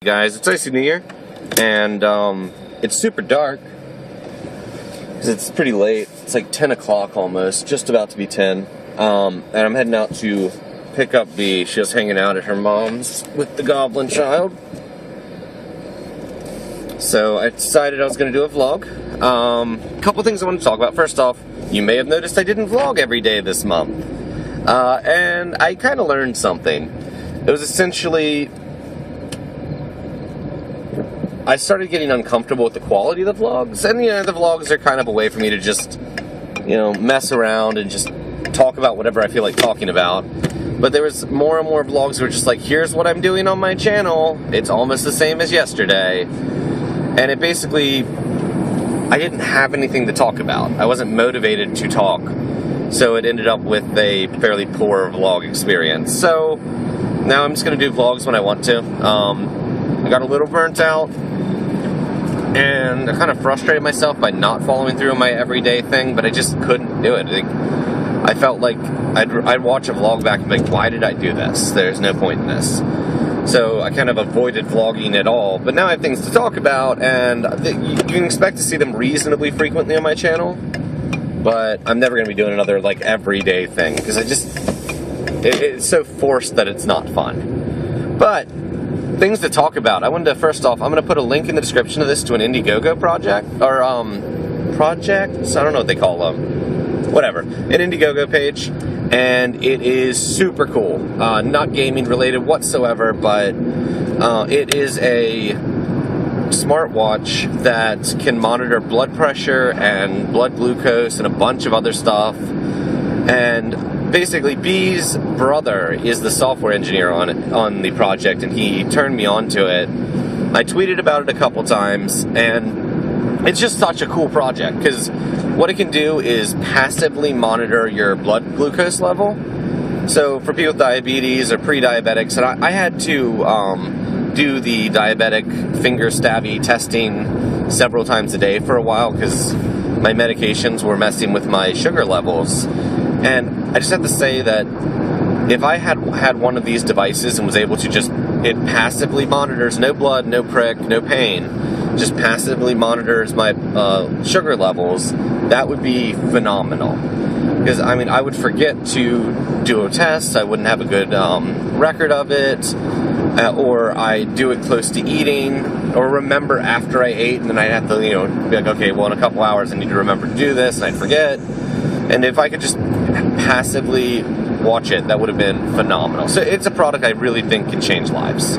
Guys, it's Icy New Year, and it's super dark because it's pretty late. It's like 10 o'clock almost, just about to be 10. And I'm heading out to pick up Bee. She was hanging out at her mom's with the goblin child. So I decided I was going to do a vlog. A couple things I want to talk about. First off, you may have noticed I didn't vlog every day this month. And I kind of learned something. It was essentially, I started getting uncomfortable with the quality of the vlogs, and the vlogs are kind of a way for me to just, mess around and just talk about whatever I feel like talking about. But there was more and more vlogs that were just like, here's what I'm doing on my channel. It's almost the same as yesterday. And it basically, I didn't have anything to talk about. I wasn't motivated to talk. So it ended up with a fairly poor vlog experience. So now I'm just going to do vlogs when I want to. I got a little burnt out, and I kind of frustrated myself by not following through on my everyday thing, but I just couldn't do it. I felt like I'd watch a vlog back and be like, why did I do this? There's no point in this. So I kind of avoided vlogging at all, but now I have things to talk about, and you can expect to see them reasonably frequently on my channel, but I'm never going to be doing another, everyday thing, because it's so forced that it's not fun. But things to talk about. I wanted to, first off, I'm going to put a link in the description of this to an IndieGoGo project, or, projects? I don't know what they call them. Whatever. An IndieGoGo page, and it is super cool. Not gaming related whatsoever, but it is a smartwatch that can monitor blood pressure and blood glucose and a bunch of other stuff. And basically, Bee's brother is the software engineer on the project, and he turned me on to it. I tweeted about it a couple times, and it's just such a cool project, because what it can do is passively monitor your blood glucose level. So for people with diabetes or pre-diabetics, and I had to do the diabetic finger stabby testing several times a day for a while, because my medications were messing with my sugar levels. And I just have to say that if I had one of these devices and was able to it passively monitors, no blood, no prick, no pain, just passively monitors my sugar levels, that would be phenomenal. Because, I would forget to do a test, I wouldn't have a good record of it, or I do it close to eating, or remember after I ate, and then I'd have to, be like, okay, well, in a couple hours I need to remember to do this, and I'd forget. And if I could just passively watch it, that would have been phenomenal. So it's a product I really think can change lives.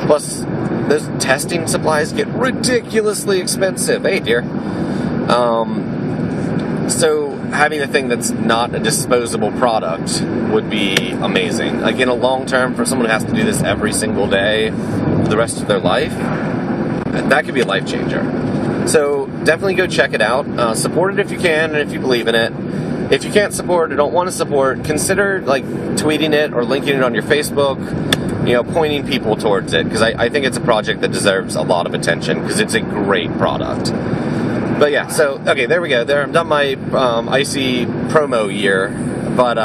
Plus, those testing supplies get ridiculously expensive. Hey, dear. So having a thing that's not a disposable product would be amazing. Like, in a long term, for someone who has to do this every single day for the rest of their life, that could be a life changer. So definitely go check it out. Support it if you can, and if you believe in it. If you can't support or don't want to support, consider tweeting it or linking it on your Facebook, pointing people towards it, because I think it's a project that deserves a lot of attention, because it's a great product. But yeah, so, okay, there we go. I'm done my Icy promo year, but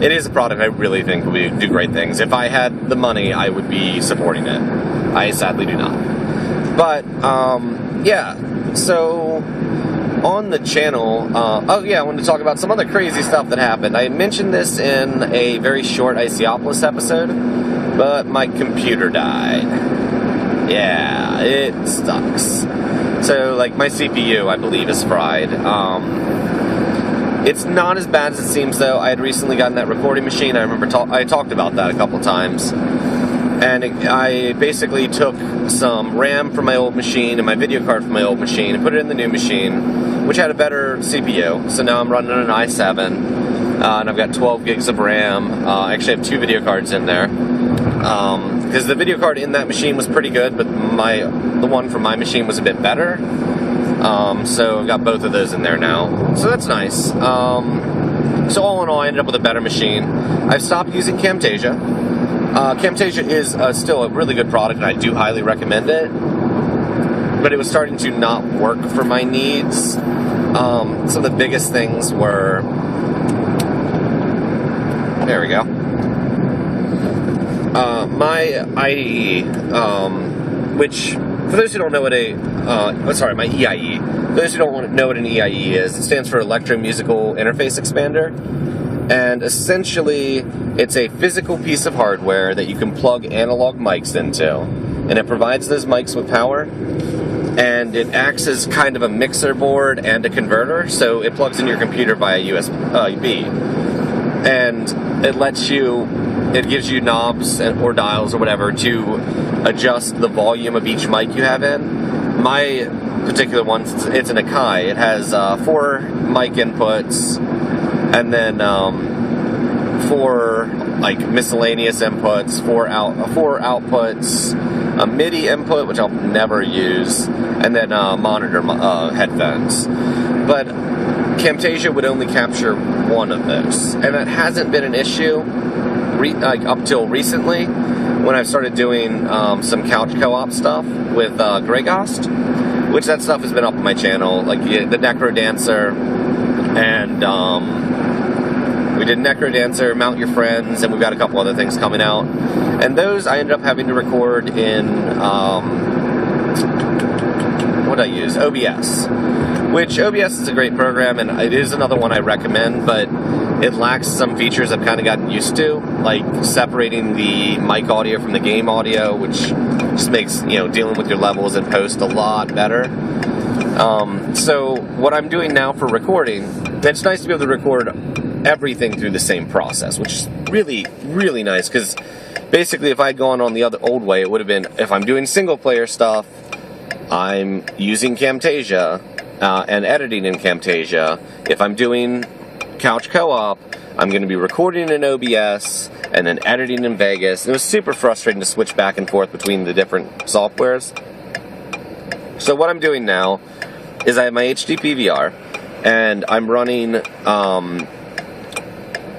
it is a product I really think will do great things. If I had the money, I would be supporting it. I sadly do not. But, yeah, so on the channel, I wanted to talk about some other crazy stuff that happened. I mentioned this in a very short Icyopolis episode, but my computer died. Yeah, it sucks. So, my CPU, I believe, is fried. It's not as bad as it seems, though. I had recently gotten that recording machine. I remember I talked about that a couple times. And I basically took some RAM from my old machine and my video card from my old machine and put it in the new machine, which had a better CPU. So now I'm running on an i7, and I've got 12 gigs of RAM. I actually have 2 video cards in there. Because the video card in that machine was pretty good, but the one from my machine was a bit better. So I've got both of those in there now. So that's nice. So all in all, I ended up with a better machine. I've stopped using Camtasia. Camtasia is still a really good product, and I do highly recommend it. But it was starting to not work for my needs. Some of the biggest things were... There we go. My IDE which, for those who don't know what my EIE. For those who don't know what an EIE is, it stands for Electromusical Interface Expander. And essentially, it's a physical piece of hardware that you can plug analog mics into. And it provides those mics with power. And it acts as kind of a mixer board and a converter. So it plugs in your computer via USB. And it gives you knobs or dials or whatever to adjust the volume of each mic you have in. My particular one, it's an Akai. It has 4 mic inputs, and then 4 like miscellaneous inputs, 4 outputs, a MIDI input, which I'll never use, and then monitor headphones. But Camtasia would only capture one of those, and that hasn't been an issue up till recently, when I've started doing some couch co-op stuff with Gregost, which that stuff has been up on my channel, like the Necro Dancer, and we did Necro Dancer, Mount Your Friends, and we've got a couple other things coming out. And those I ended up having to record in, what I use? OBS. Which, OBS is a great program, and it is another one I recommend, but it lacks some features I've kind of gotten used to, like separating the mic audio from the game audio, which just makes, dealing with your levels in post a lot better. So what I'm doing now for recording, it's nice to be able to record everything through the same process, which is really, really nice, because basically if I'd gone on the old way, it would have been, if I'm doing single-player stuff, I'm using Camtasia and editing in Camtasia. If I'm doing couch co-op, I'm going to be recording in OBS and then editing in Vegas. It was super frustrating to switch back and forth between the different softwares. So what I'm doing now is I have my HD PVR, and I'm running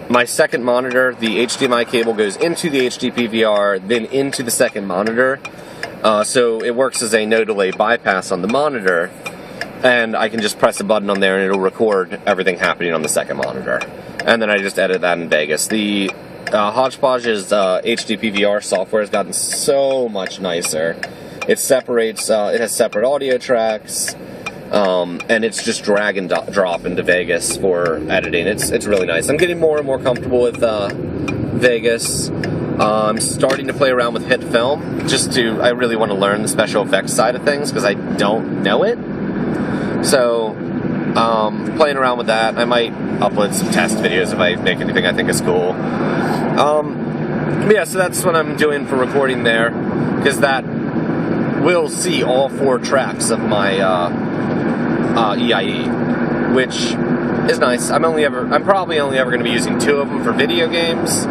my second monitor. The HDMI cable goes into the HD PVR, then into the second monitor. So it works as a no-delay bypass on the monitor, and I can just press a button on there and it'll record everything happening on the second monitor. And then I just edit that in Vegas. The Hodgepodge's HD PVR software has gotten so much nicer. It separates, it has separate audio tracks, and it's just drag and drop into Vegas for editing. It's really nice. I'm getting more and more comfortable with Vegas. I'm starting to play around with Hit Film, I really want to learn the special effects side of things, because I don't know it. So, playing around with that. I might upload some test videos if I make anything I think is cool. Yeah, so that's what I'm doing for recording there, because that will see all 4 tracks of my EIE, which is nice. I'm probably only ever going to be using 2 of them for video games,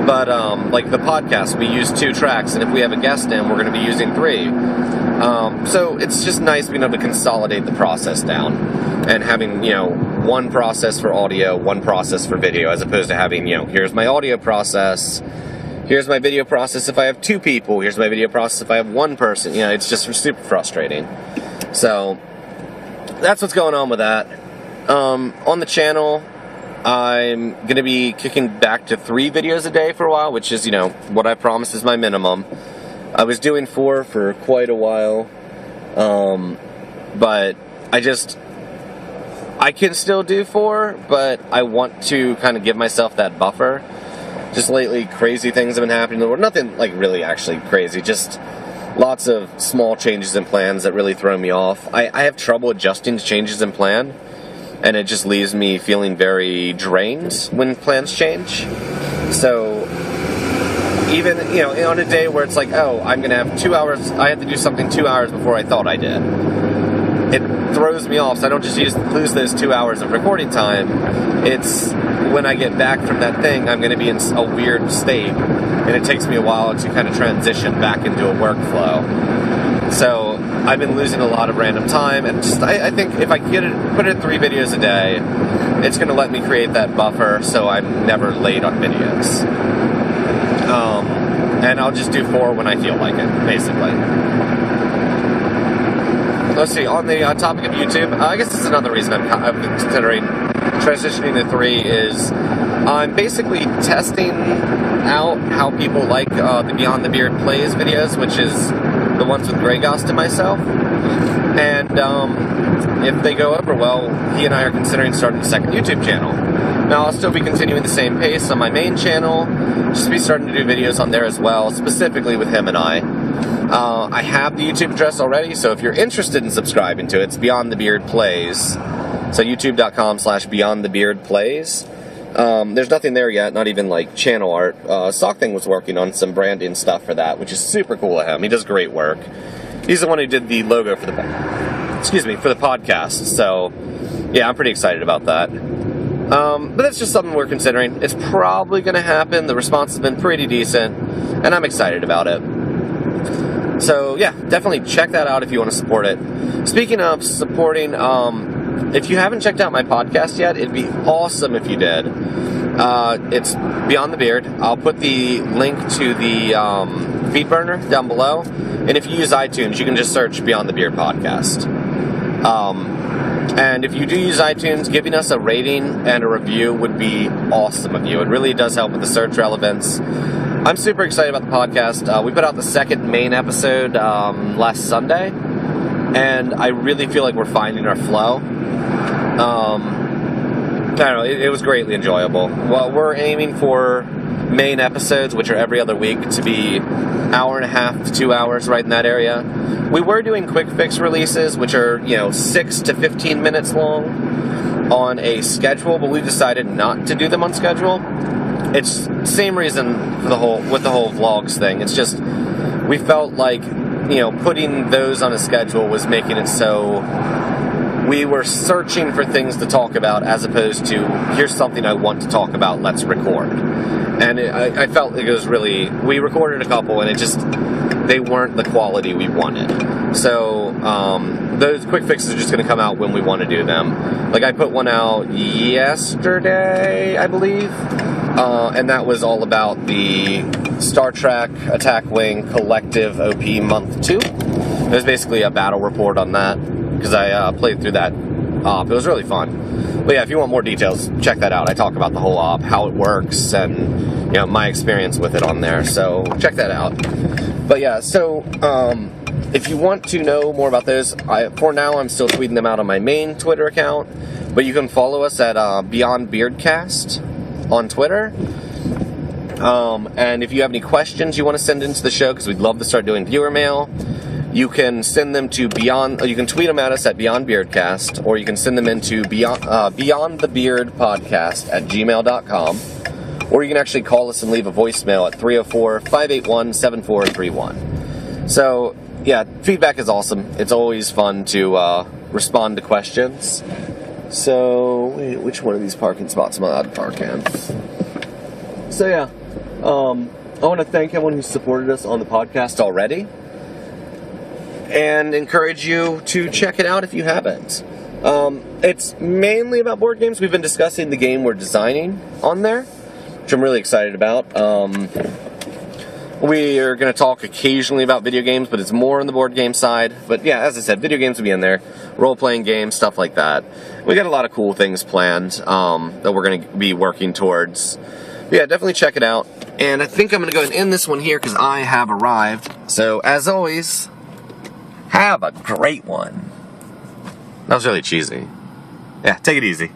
but like the podcast, we use 2 tracks, and if we have a guest in, we're going to be using 3. So it's just nice being able to consolidate the process down, and having, one process for audio, one process for video, as opposed to having, here's my audio process, here's my video process if I have 2 people, here's my video process if I have 1 person. It's just super frustrating. So that's what's going on with that. On the channel, I'm going to be kicking back to 3 videos a day for a while, which is, what I promised is my minimum. I was doing 4 for quite a while, but I can still do 4, but I want to kind of give myself that buffer. Just lately, crazy things have been happening in the world. Nothing like really actually crazy, just lots of small changes in plans that really throw me off. I have trouble adjusting to changes in plan, and it just leaves me feeling very drained when plans change. So even, on a day where it's like, oh, I'm going to have 2 hours, I have to do something 2 hours before I thought I did, it throws me off. So I don't just lose those 2 hours of recording time. It's when I get back from that thing, I'm going to be in a weird state, and it takes me a while to kind of transition back into a workflow. So I've been losing a lot of random time, and I think if I put in 3 videos a day, it's going to let me create that buffer so I'm never late on videos. And I'll just do 4 when I feel like it, basically. Let's see, on the topic of YouTube, I guess this is another reason I've been considering transitioning to 3, is I'm basically testing out how people like the Beyond the Beard Plays videos, which is the ones with Grey Ghost and myself. And if they go over well, he and I are considering starting a second YouTube channel. Now, I'll still be continuing the same pace on my main channel, just be starting to do videos on there as well, specifically with him and I. I have the YouTube address already, so if you're interested in subscribing to it, it's Beyond the Beard Plays. So youtube.com/BeyondTheBeardPlays. There's nothing there yet, not even like channel art. Sock Thing was working on some branding stuff for that, which is super cool of him. He does great work. He's the one who did the logo for the podcast. So yeah, I'm pretty excited about that. But that's just something we're considering. It's probably going to happen. The response has been pretty decent, and I'm excited about it. So yeah, definitely check that out if you want to support it. Speaking of supporting, if you haven't checked out my podcast yet, it'd be awesome if you did. It's Beyond the Beard. I'll put the link to the feed burner down below. And if you use iTunes, you can just search Beyond the Beard Podcast. And if you do use iTunes, giving us a rating and a review would be awesome of you. It really does help with the search relevance. I'm super excited about the podcast. We put out the second main episode last Sunday, and I really feel like we're finding our flow. I don't know, it was greatly enjoyable. Well, we're aiming for main episodes, which are every other week, to be hour and a half to 2 hours, right in that area. We were doing quick fix releases, which are 6 to 15 minutes long on a schedule, but we've decided not to do them on schedule. It's the same reason for with the whole vlogs thing. It's just we felt like putting those on a schedule was making it so we were searching for things to talk about, as opposed to here's something I want to talk about, let's record. And I felt it was really, we recorded a couple and they weren't the quality we wanted. So those quick fixes are just going to come out when we want to do them. Like I put one out yesterday, I believe, and that was all about the Star Trek Attack Wing Collective OP Month 2. It was basically a battle report on that, because I played through that op. It was really fun. But yeah, if you want more details, check that out. I talk about the whole op, how it works, and my experience with it on there. So check that out. But yeah, so if you want to know more about those, for now I'm still tweeting them out on my main Twitter account. But you can follow us at Beyond Beardcast on Twitter. And if you have any questions you want to send into the show, because we'd love to start doing viewer mail, you can send them to you can tweet them at us at Beyond Beardcast, or you can send them into Beyond the Beard Podcast at gmail.com, or you can actually call us and leave a voicemail at 304-581-7431. So, yeah, feedback is awesome. It's always fun to respond to questions. So, wait, which one of these parking spots am I allowed to park in? So, yeah, I want to thank everyone who supported us on the podcast already, and encourage you to check it out if you haven't. It's mainly about board games. We've been discussing the game we're designing on there, which I'm really excited about. We are going to talk occasionally about video games, but it's more on the board game side. But yeah, as I said, video games will be in there. Role-playing games, stuff like that. We got a lot of cool things planned that we're going to be working towards. But yeah, definitely check it out. And I think I'm going to go ahead and end this one here because I have arrived. So, as always, have a great one. That was really cheesy. Yeah, take it easy.